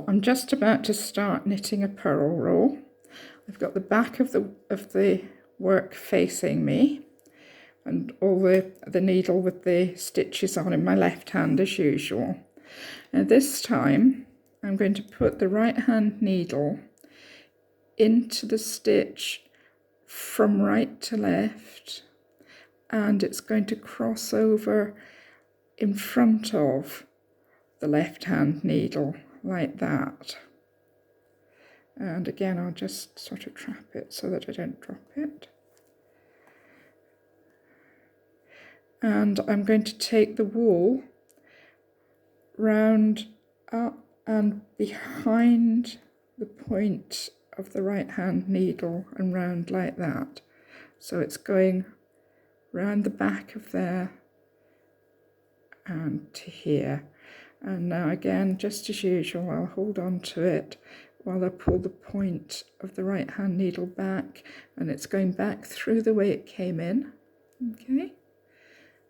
I'm just about to start knitting a purl row. I've got the back of the work facing me and all the needle with the stitches on in my left hand as usual. Now this time I'm going to put the right hand needle into the stitch from right to left, and it's going to cross over in front of the left hand needle like that. And again, I'll just sort of trap it so that I don't drop it. And I'm going to take the wool round up and behind the point of the right hand needle and round like that. So it's going round the back of there and to here. And now again, just as usual, I'll hold on to it while I pull the point of the right hand needle back, and it's going back through the way it came in. Okay,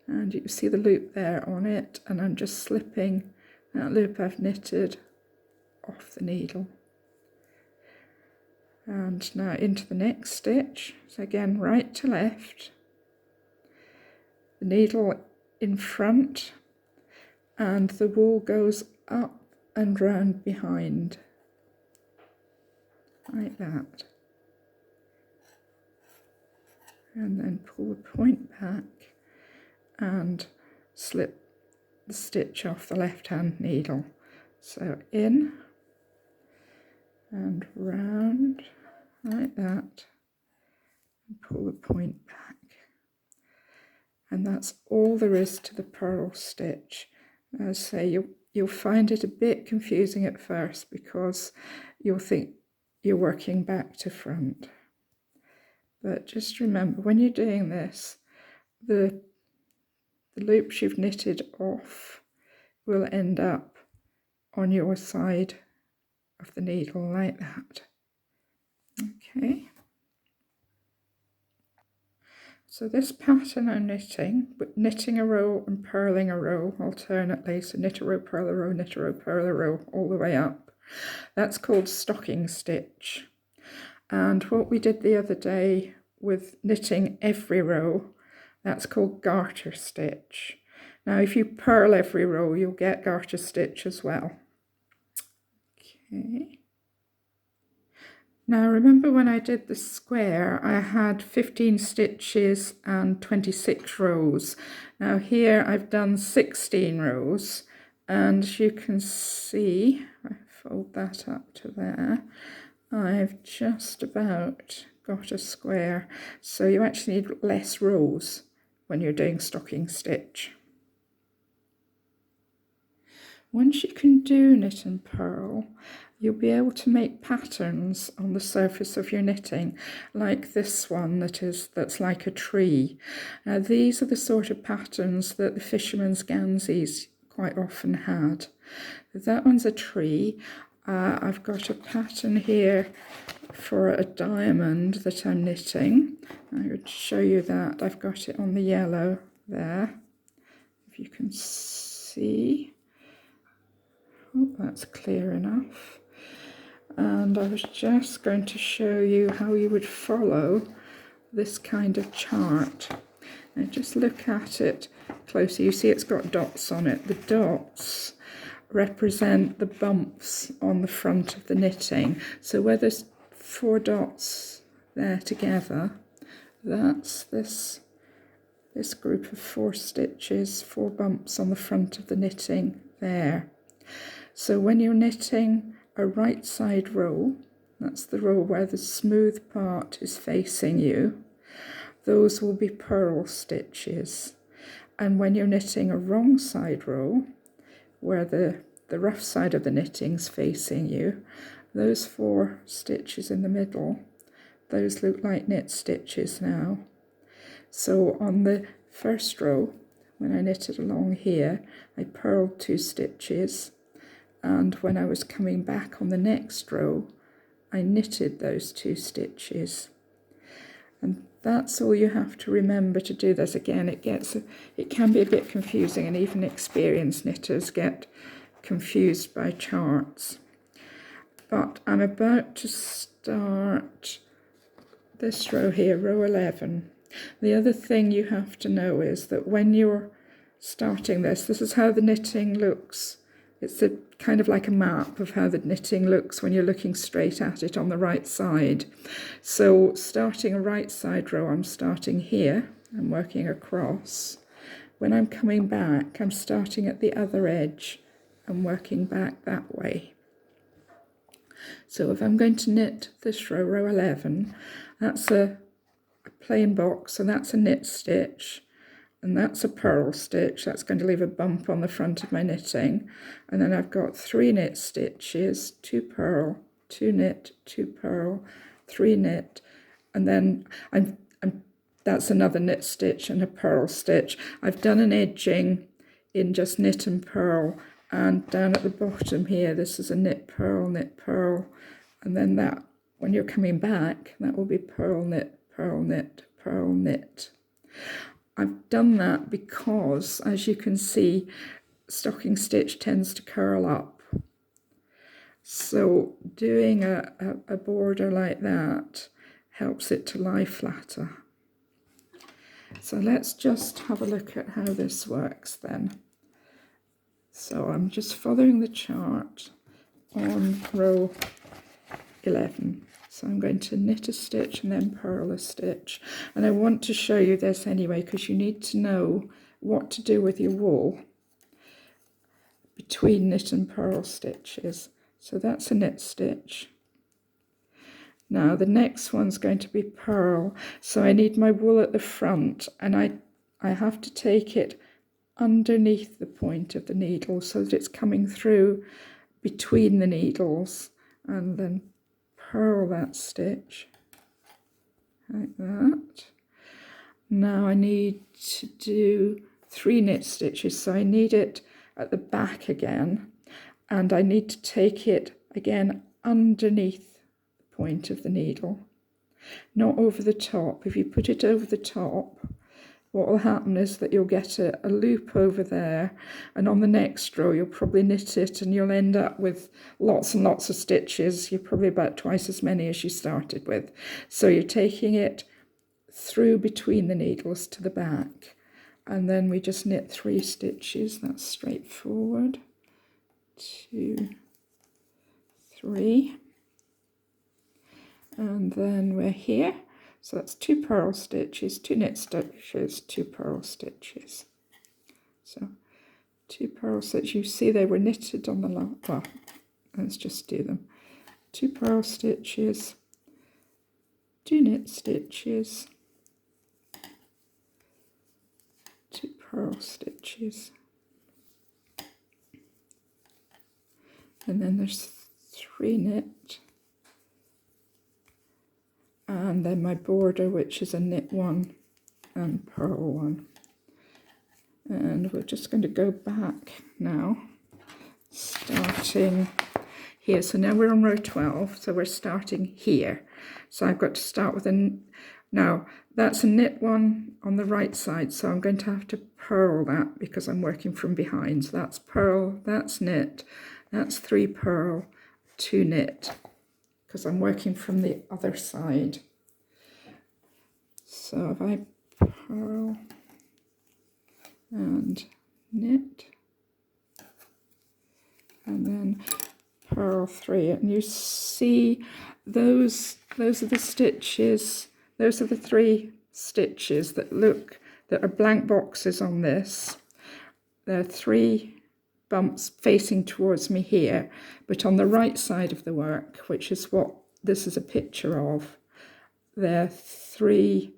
and you can see the loop there on it, and I'm just slipping that loop I've knitted off the needle. And now into the next stitch. So again, right to left, the needle in front, and the wool goes up and round behind, like that. And then pull the point back and slip the stitch off the left hand needle. So in and round like that, and pull the point back. And that's all there is to the purl stitch. As I say, you'll find it a bit confusing at first because you'll think you're working back to front. But just remember, when you're doing this, the loops you've knitted off will end up on your side of the needle like that. Okay. So this pattern I'm knitting a row and purling a row alternately. So knit a row, purl a row, knit a row, purl a row, all the way up. That's called stocking stitch. And what we did the other day with knitting every row, that's called garter stitch. Now if you purl every row, you'll get garter stitch as well. Okay. Now remember when I did the square, I had 15 stitches and 26 rows. Now here I've done 16 rows, and as you can see, I fold that up to there, I've just about got a square. So you actually need less rows when you're doing stocking stitch. Once you can do knit and purl, you'll be able to make patterns on the surface of your knitting, like this one that's like a tree. Now these are the sort of patterns that the fisherman's ganseys quite often had. That one's a tree. I've got a pattern here for a diamond that I'm knitting. I would show you that. I've got it on the yellow there, if you can see. Oh, that's clear enough. And I was just going to show you how you would follow this kind of chart. Now just look at it closely. You see it's got dots on it. The dots represent the bumps on the front of the knitting. So where there's 4 dots there together, that's this group of 4 stitches, 4 bumps on the front of the knitting there. So when you're knitting a right side row, that's the row where the smooth part is facing you, those will be purl stitches. And when you're knitting a wrong side row, where the rough side of the knitting's facing you, those 4 stitches in the middle, those look like knit stitches now. So on the first row, when I knitted along here, I purled 2 stitches, and when I was coming back on the next row, I knitted those 2 stitches. And that's all you have to remember to do this. Again, it can be a bit confusing, and even experienced knitters get confused by charts. but I'm about to start this row here, row 11. The other thing you have to know is that when you're starting this is how the knitting looks. It's a kind of like a map of how the knitting looks when you're looking straight at it on the right side. So starting a right side row, I'm starting here, I'm working across. When I'm coming back, I'm starting at the other edge and working back that way. So if I'm going to knit this row, row 11, that's a plain box, so that's a knit stitch, and that's a purl stitch. That's going to leave a bump on the front of my knitting. And then I've got 3 knit stitches, 2 purl, 2 knit, 2 purl, 3 knit, and then that's another knit stitch and a purl stitch. I've done an edging in just knit and purl, and down at the bottom here, this is a knit, purl, and then that, when you're coming back, that will be purl, knit, purl, knit, purl, knit. I've done that because, as you can see, stocking stitch tends to curl up. So doing a border like that helps it to lie flatter. So let's just have a look at how this works then. So I'm just following the chart on row 11. So I'm going to knit a stitch and then purl a stitch. And I want to show you this anyway, because you need to know what to do with your wool between knit and purl stitches. So that's a knit stitch. Now the next one's going to be purl. So I need my wool at the front, and I have to take it underneath the point of the needle so that it's coming through between the needles, and then purl that stitch like that. Now I need to do 3 knit stitches, so I need it at the back again, and I need to take it again underneath the point of the needle, not over the top. If you put it over the top, what will happen is that you'll get a loop over there, and on the next row you'll probably knit it and you'll end up with lots and lots of stitches. You're probably about twice as many as you started with. So you're taking it through between the needles to the back, and then we just knit 3 stitches. That's straightforward. 2, 3, and then we're here. So that's 2 purl stitches, 2 knit stitches, 2 purl stitches. So 2 purl stitches. You see they were knitted on the last. Well, let's just do them. 2 purl stitches, 2 knit stitches, 2 purl stitches, and then there's 3 knit. And then my border, which is a knit 1 and purl 1. And we're just going to go back now, starting here. So now we're on row 12, so we're starting here. So I've got to start with now that's a knit 1 on the right side, so I'm going to have to purl that because I'm working from behind. So that's purl, that's knit, that's 3 purl, 2 knit, because I'm working from the other side. So if I purl and knit, and then purl 3, and you see those are the stitches, those are the 3 stitches that are blank boxes on this. There are 3 bumps facing towards me here, but on the right side of the work, which is what this is a picture of, there are 3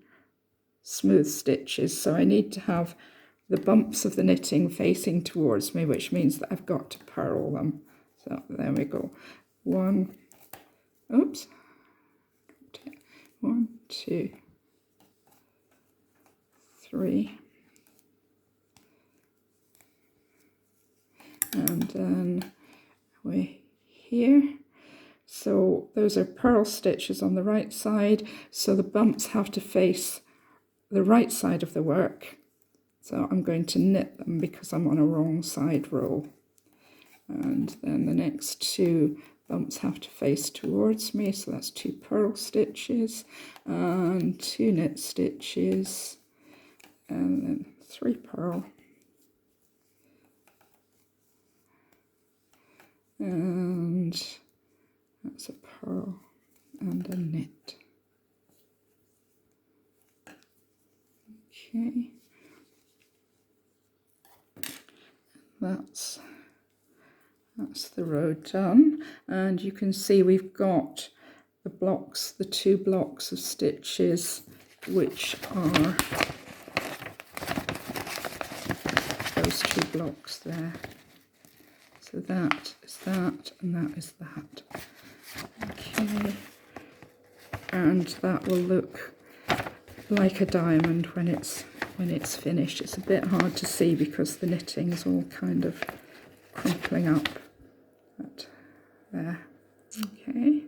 smooth stitches. So I need to have the bumps of the knitting facing towards me, which means that I've got to purl them. So there we go. 1, 2, 3, and then we're here. So those are purl stitches on the right side, so the bumps have to face the right side of the work. So I'm going to knit them because I'm on a wrong side row. And then the next 2 bumps have to face towards me, so that's 2 purl stitches and 2 knit stitches and then 3 purl and that's a purl and a knit. Okay, that's the row done, and you can see we've got the blocks, the 2 blocks of stitches, which are those 2 blocks there. So that is that, and that is that. Okay, and that will look like a diamond when it's finished. It's a bit hard to see because the knitting is all kind of crumpling up. But there. Okay.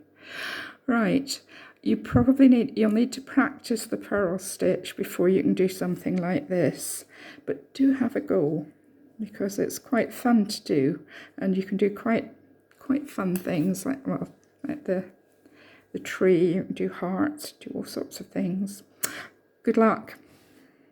Right. You'll need to practice the purl stitch before you can do something like this. But do have a go, because it's quite fun to do, and you can do quite fun things like the tree, you can do hearts, do all sorts of things. Good luck.